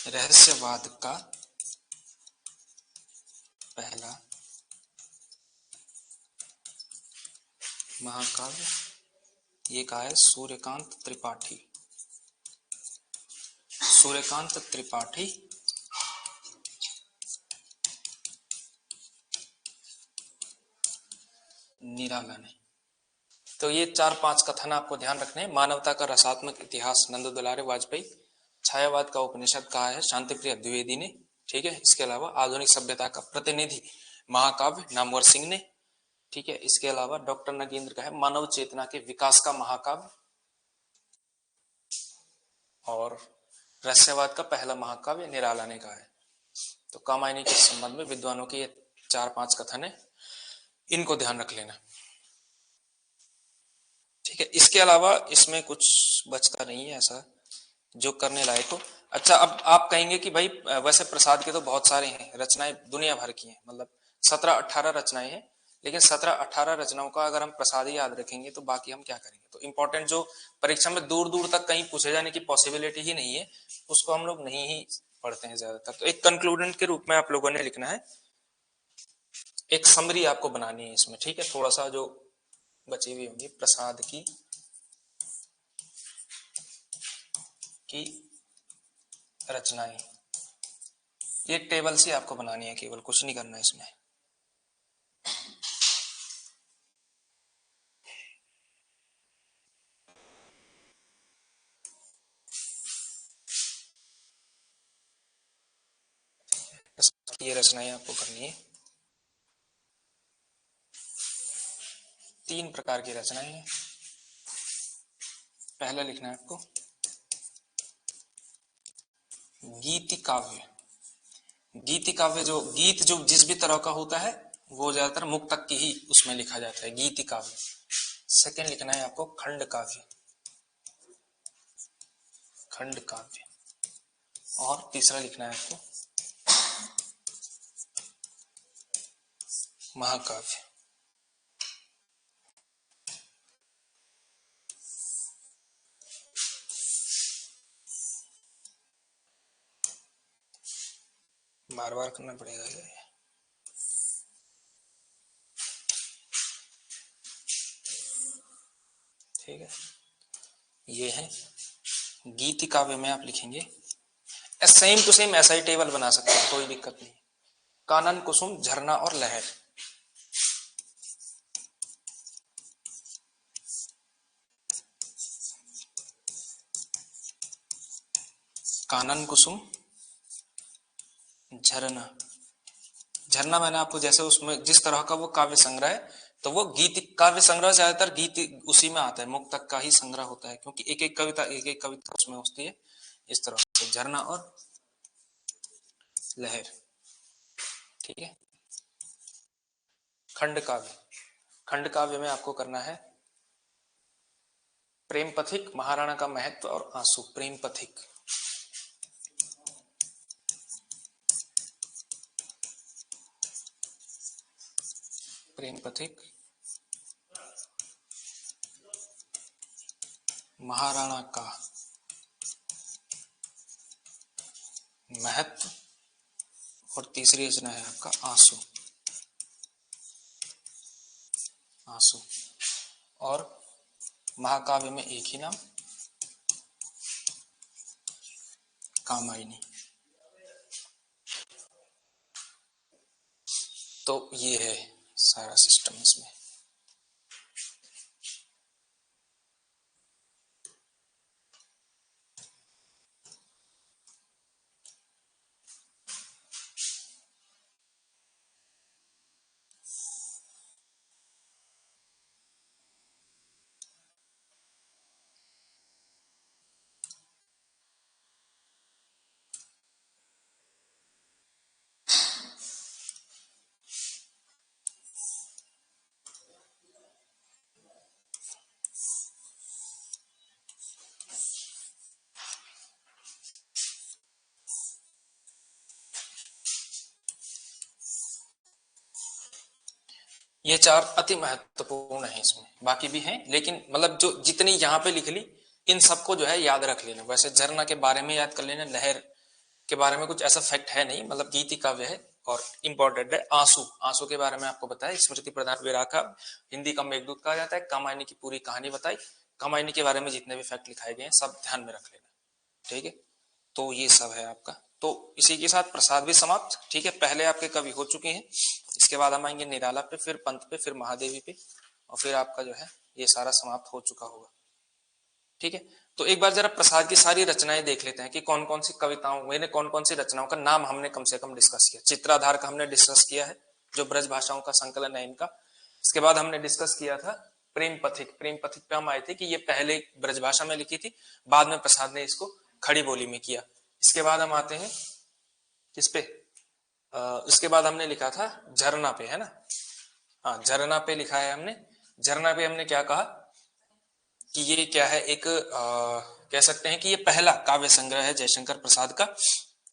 रहस्यवाद का पहला महाकाव्य ये कहा है सूर्यकांत त्रिपाठी। सूर्यकांत त्रिपाठी निराला ने। तो ये 4-5 कथन आपको ध्यान रखने हैं। मानवता का रसात्मक इतिहास नंद दुलारे वाजपेयी। छायावाद का उपनिषद कहा है शांतिप्रिय द्विवेदी ने। ठीक है। इसके अलावा आधुनिक सभ्यता का प्रतिनिधि महाकाव्य नामवर सिंह ने। ठीक है। इसके अलावा डॉक्टर नगेंद्र का है मानव चेतना के विकास का महाकाव्य। और रहस्यवाद का पहला महाकाव्य निराला ने कहा है। तो कामायनी के संबंध में विद्वानों के ये 4-5 कथन है, इनको ध्यान रख लेना। ठीक है। इसके अलावा इसमें कुछ बचता नहीं है ऐसा जो करने लायक हो। अच्छा, अब आप कहेंगे कि भाई वैसे प्रसाद के तो बहुत सारे हैं, रचनाएं दुनिया भर की हैं, मतलब 17-18 रचनाएं हैं, लेकिन 17-18 रचनाओं का अगर हम प्रसाद ही याद रखेंगे तो बाकी हम क्या करेंगे। तो इंपॉर्टेंट जो परीक्षा में दूर दूर तक कहीं पूछे जाने की पॉसिबिलिटी ही नहीं है, उसको हम लोग नहीं ही पढ़ते हैं ज्यादातर। तो एक कंक्लूडेंट के रूप में आप लोगों ने लिखना है, एक समरी आपको बनानी है इसमें। ठीक है। थोड़ा सा जो बची हुई होंगी प्रसाद की रचनाएं, ये टेबल से आपको बनानी है, केवल कुछ नहीं करना है इसमें। ये रचनाएं आपको करनी है। 3 प्रकार की रचनाएं हैं। पहला लिखना है आपको गीति काव्य। गीति काव्य जो गीत जो जिस भी तरह का होता है वो ज्यादातर मुक्तक की ही उसमें लिखा जाता है, गीति काव्य। सेकंड लिखना है आपको खंड काव्य। खंड काव्य। और तीसरा लिखना है आपको महाकाव्य। बार बार करना पड़ेगा ये। ठीक है। ये है गीति काव्य में आप लिखेंगे सेम टू सेम ऐसा ही टेबल बना सकते हैं, कोई दिक्कत नहीं। कानन, कुसुम, झरना और लहर। कानन, कुसुम, झरना। झरना मैंने आपको जैसे उसमें जिस तरह का वो काव्य संग्रह है, तो वो गीत काव्य संग्रह ज्यादातर गीत उसी में आता है, मुक्तक का ही संग्रह होता है, क्योंकि एक एक कविता उसमें होती है इस तरह से। झरना और लहर। ठीक है। खंड काव्य। खंड काव्य में आपको करना है प्रेम पथिक, महाराणा का महत्व और आंसू। प्रेम पथिक। प्रेम पथिक, महाराणा का महत्व और तीसरी रचना है आपका आंसू। आंसू। और महाकाव्य में एक ही नाम कामायनी। तो ये है सारा सिस्टम इसमें। ये चार अति महत्वपूर्ण है, इसमें बाकी भी हैं, लेकिन मतलब जो जितनी यहाँ पे लिख ली इन सबको जो है याद रख लेना। वैसे झरना के बारे में याद कर लेना, लहर के बारे में कुछ ऐसा फैक्ट है नहीं, मतलब गीति काव्य है और इम्पोर्टेंट है। आंसू, आंसू के बारे में आपको बताया, स्मृति प्रधान विराखा, हिंदी का मेघदूत कहा जाता है। कामायनी की पूरी कहानी बताई, कामायनी के बारे में जितने भी फैक्ट लिखाए गए हैं सब ध्यान में रख लेना, ठीक है। तो ये सब है आपका। तो इसी के साथ प्रसाद भी समाप्त, ठीक है। पहले आपके कवि हो चुके हैं, इसके बाद हम आएंगे निराला पे, फिर पंत पे, फिर महादेवी पे, और फिर आपका जो है ये सारा समाप्त हो चुका होगा, ठीक है। तो एक बार जरा प्रसाद की सारी रचनाएं देख लेते हैं कि कौन कौन सी कविताओं, मैंने कौन कौन सी रचनाओं का नाम हमने कम से कम डिस्कस किया। चित्राधार का हमने डिस्कस किया है, जो ब्रज भाषाओं का संकलन है इनका। इसके बाद हमने डिस्कस किया था प्रेम पथिक। प्रेम पथिक पे हम आए थे कि ये पहले ब्रजभाषा में लिखी थी, बाद में प्रसाद ने इसको खड़ी बोली में किया। इसके बाद हम आते हैं किस पे, इसके बाद हमने लिखा था झरना पे, है ना। हाँ, झरना पे लिखा है हमने। झरना पे हमने क्या कहा कि ये क्या है, एक कह सकते हैं कि ये पहला काव्य संग्रह है जयशंकर प्रसाद का,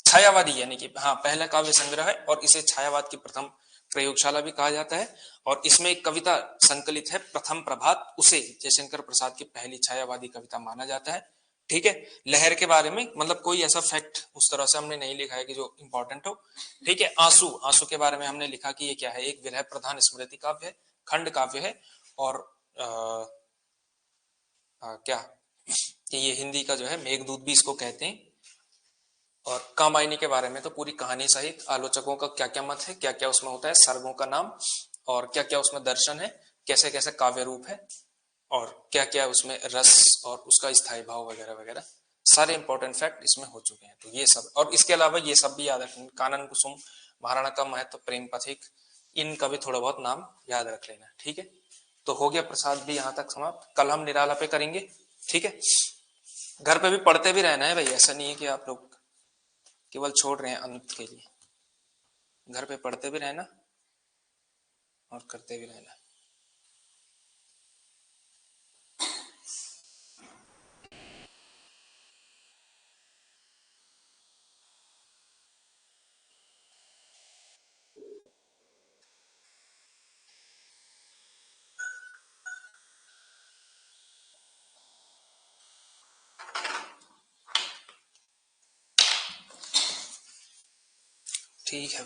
छायावादी, यानी कि हाँ पहला काव्य संग्रह है, और इसे छायावाद की प्रथम प्रयोगशाला भी कहा जाता है। और इसमें एक कविता संकलित है प्रथम प्रभात, उसे जयशंकर प्रसाद की पहली छायावादी कविता माना जाता है, ठीक है। लहर के बारे में मतलब कोई ऐसा फैक्ट उस तरह से हमने नहीं लिखा है कि जो इंपॉर्टेंट हो, ठीक है। आंसू, आंसू के बारे में हमने लिखा कि ये क्या है, एक विरह प्रधान स्मृति काव्य है, खंड काव्य है, और क्या कि ये हिंदी का जो है मेघदूत भी इसको कहते हैं। और कामायनी के बारे में तो पूरी कहानी सहित आलोचकों का क्या क्या मत है, क्या क्या उसमें होता है, सर्गों का नाम, और क्या क्या उसमें दर्शन है, कैसे कैसे काव्य रूप है, और क्या क्या उसमें रस और उसका स्थायी भाव वगैरह वगैरह, सारे इंपॉर्टेंट फैक्ट इसमें हो चुके हैं। तो ये सब, और इसके अलावा ये सब भी याद रखेंगे, कानन कुसुम, महाराणा का महत्व, प्रेम पथिक, इनका भी थोड़ा बहुत नाम याद रख लेना, ठीक है। तो हो गया प्रसाद भी यहाँ तक समाप्त। कल हम निराला पे करेंगे, ठीक है। घर पे भी पढ़ते भी रहना है भाई, ऐसा नहीं है कि आप लोग केवल छोड़ रहे हैं अंत के लिए, घर पे पढ़ते भी रहना और करते भी रहना। ठीक है।